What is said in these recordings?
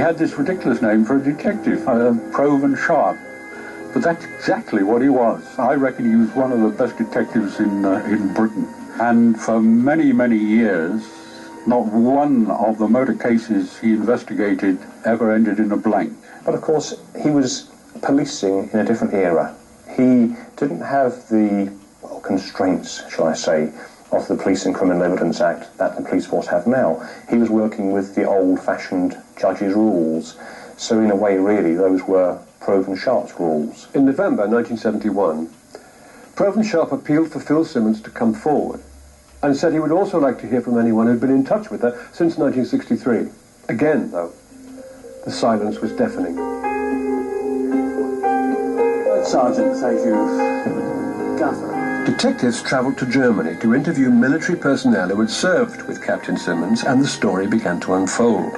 had this ridiculous name for a detective, Proven Sharp. But that's exactly what he was. I reckon he was one of the best detectives in Britain. And for many, many years, not one of the murder cases he investigated ever ended in a blank. But of course, he was policing in a different era. He didn't have the constraints, shall I say, of the Police and Criminal Evidence Act that the police force have now. He was working with the old-fashioned judge's rules. So in a way, really, those were Proven Sharp's rules. In November 1971, Proven Sharp appealed for Phil Simmons to come forward and said he would also like to hear from anyone who'd been in touch with her since 1963. Again, though, the silence was deafening. Sergeant, thank you. Gaffer. Detectives travelled to Germany to interview military personnel who had served with Captain Simmons, and the story began to unfold.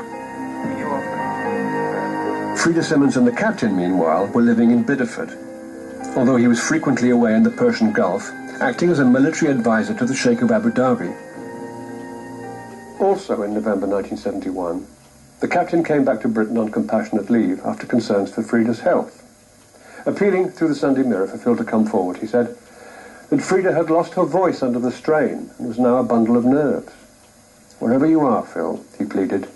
Frida Simmons and the captain, meanwhile, were living in Bideford, although he was frequently away in the Persian Gulf, acting as a military advisor to the Sheikh of Abu Dhabi. Also in November 1971, the captain came back to Britain on compassionate leave after concerns for Frida's health. Appealing through the Sunday Mirror for Phil to come forward, he said that Frida had lost her voice under the strain and was now a bundle of nerves. Wherever you are, Phil, he pleaded,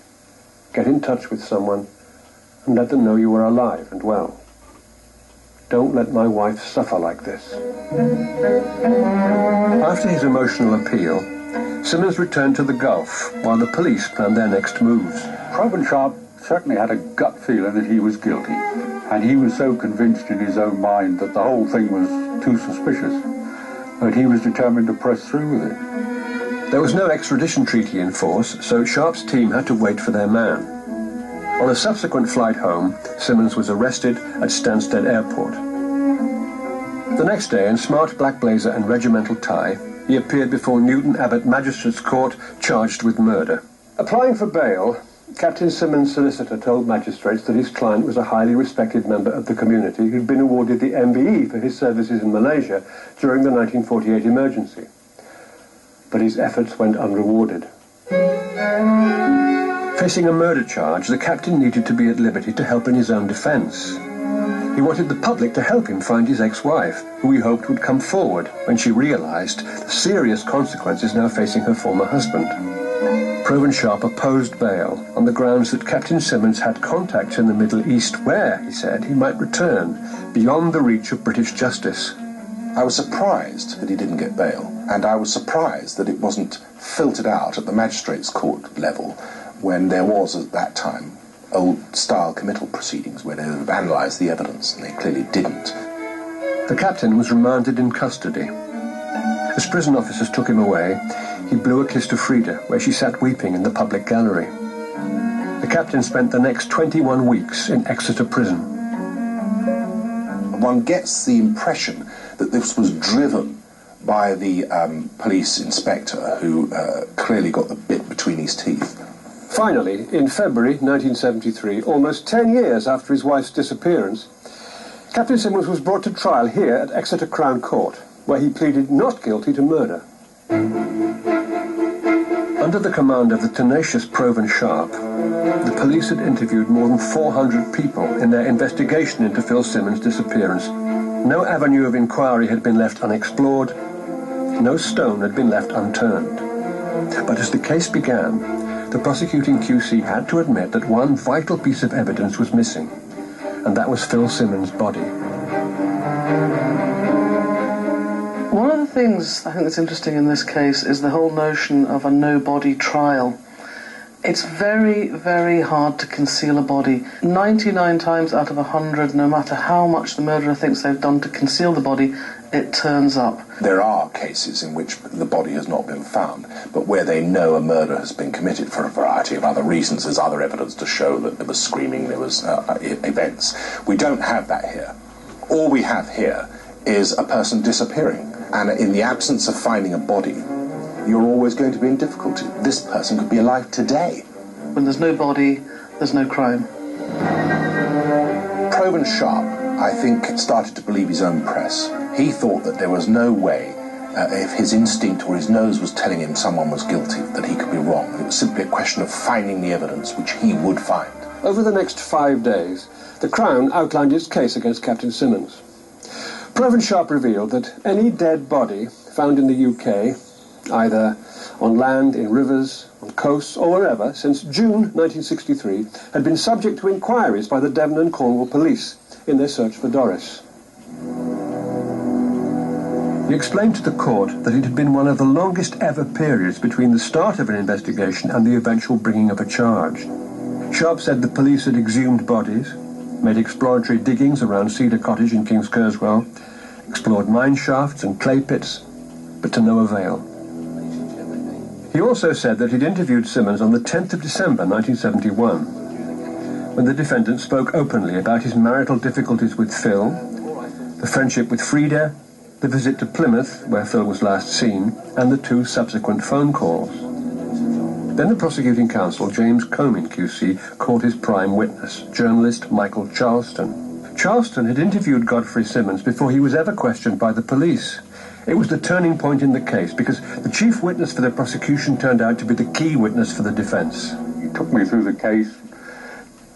get in touch with someone and let them know you are alive and well. Don't let my wife suffer like this. After his emotional appeal, Simmons returned to the Gulf while the police planned their next moves. Proven Sharp certainly had a gut feeling that he was guilty, and he was so convinced in his own mind that the whole thing was too suspicious that he was determined to press through with it. There was no extradition treaty in force, so Sharp's team had to wait for their man. On a subsequent flight home, Simmons was arrested at Stansted Airport. The next day, in smart black blazer and regimental tie, he appeared before Newton Abbot Magistrates Court charged with murder. Applying for bail, Captain Simmons' solicitor told magistrates that his client was a highly respected member of the community who'd been awarded the MBE for his services in Malaysia during the 1948 emergency. But his efforts went unrewarded. Facing a murder charge, the captain needed to be at liberty to help in his own defence. He wanted the public to help him find his ex-wife, who he hoped would come forward when she realised the serious consequences now facing her former husband. Proven Sharp opposed bail on the grounds that Captain Simmons had contacts in the Middle East where, he said, he might return beyond the reach of British justice. I was surprised that he didn't get bail, and I was surprised that it wasn't filtered out at the magistrates' court level when there was, at that time, old-style committal proceedings where they would have analysed the evidence, and they clearly didn't. The captain was remanded in custody. As prison officers took him away, he blew a kiss to Frida, where she sat weeping in the public gallery. The captain spent the next 21 weeks in Exeter prison. One gets the impression that this was driven by the police inspector who clearly got the bit between his teeth. Finally, in February 1973, almost 10 years after his wife's disappearance, Captain Simmons was brought to trial here at Exeter Crown Court, where he pleaded not guilty to murder. Under the command of the tenacious Proven Sharp, the police had interviewed more than 400 people in their investigation into Phil Simmons' disappearance. No avenue of inquiry had been left unexplored, no stone had been left unturned. But as the case began, the prosecuting QC had to admit that one vital piece of evidence was missing, and that was Phil Simmons' body. One of the things I think that's interesting in this case is the whole notion of a no-body trial. It's very, very hard to conceal a body. 99 times out of 100, no matter how much the murderer thinks they've done to conceal the body, it turns up. There are cases in which the body has not been found, but where they know a murder has been committed for a variety of other reasons. There's other evidence to show that there was screaming, there was events. We don't have that here. All we have here is a person disappearing. And in the absence of finding a body, you're always going to be in difficulty. This person could be alive today. When there's no body, there's no crime. Proven Sharp, I think, started to believe his own press. He thought that there was no way, if his instinct or his nose was telling him someone was guilty, that he could be wrong. It was simply a question of finding the evidence, which he would find. Over the next 5 days, the Crown outlined its case against Captain Simmons. Proven Sharp revealed that any dead body found in the UK, either on land, in rivers, on coasts, or wherever, since June 1963, had been subject to inquiries by the Devon and Cornwall police in their search for Doris. He explained to the court that it had been one of the longest ever periods between the start of an investigation and the eventual bringing of a charge. Sharp said the police had exhumed bodies, made exploratory diggings around Cedar Cottage in King's Kerswell, explored mine shafts and clay pits, but to no avail. He also said that he'd interviewed Simmons on the 10th of December 1971, when the defendant spoke openly about his marital difficulties with Phil, the friendship with Frida, the visit to Plymouth, where Phil was last seen, and the 2 subsequent phone calls. Then the prosecuting counsel, James Comyn QC, called his prime witness, journalist Michael Charleston. Charleston had interviewed Godfrey Simmons before he was ever questioned by the police. It was the turning point in the case because the chief witness for the prosecution turned out to be the key witness for the defence. He took me through the case,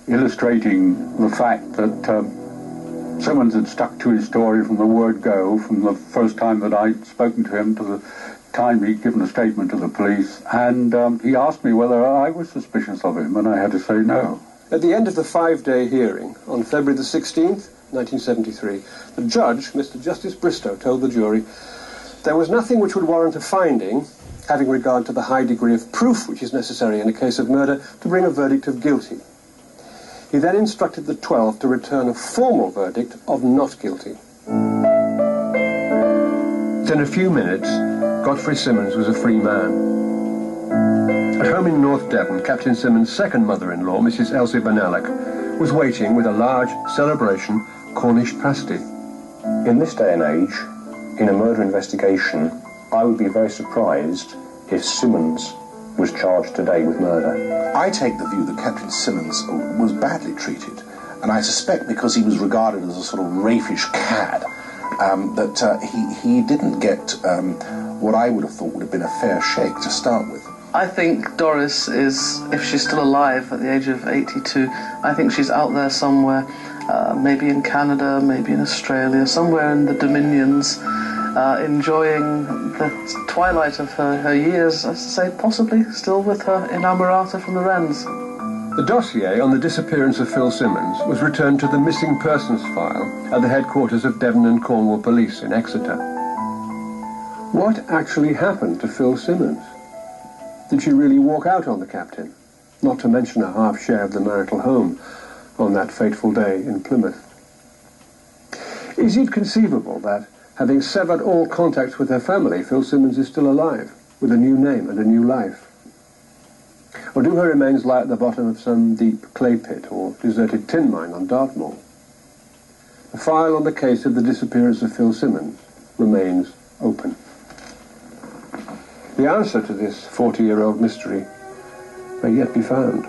illustrating the fact that Simmons had stuck to his story from the word go, from the first time that I'd spoken to him to the time he'd given a statement to the police, and he asked me whether I was suspicious of him, and I had to say no. At the end of the 5-day hearing, on February the 16th, 1973, the judge, Mr. Justice Bristow, told the jury there was nothing which would warrant a finding, having regard to the high degree of proof which is necessary in a case of murder, to bring a verdict of guilty. He then instructed the 12 to return a formal verdict of not guilty. Within a few minutes, Godfrey Simmons was a free man. At home in North Devon, Captain Simmons' second mother-in-law, Mrs. Elsie Benalek, was waiting with a large celebration Cornish pasty. In this day and age, in a murder investigation, I would be very surprised if Simmons was charged today with murder. I take the view that Captain Simmons was badly treated, and I suspect because he was regarded as a sort of raffish cad, that he didn't get what I would have thought would have been a fair shake to start with. I think Doris is, if she's still alive at the age of 82, I think she's out there somewhere, maybe in Canada, maybe in Australia, somewhere in the Dominions, enjoying the twilight of her years, as I say, possibly still with her inamorata from the Wrens. The dossier on the disappearance of Phil Simmons was returned to the missing persons file at the headquarters of Devon and Cornwall Police in Exeter. What actually happened to Phil Simmons? Did she really walk out on the captain? Not to mention a half share of the marital home on that fateful day in Plymouth. Is it conceivable that, having severed all contacts with her family, Phil Simmons is still alive, with a new name and a new life? Or do her remains lie at the bottom of some deep clay pit or deserted tin mine on Dartmoor? The file on the case of the disappearance of Phil Simmons remains open. The answer to this 40-year-old mystery may yet be found.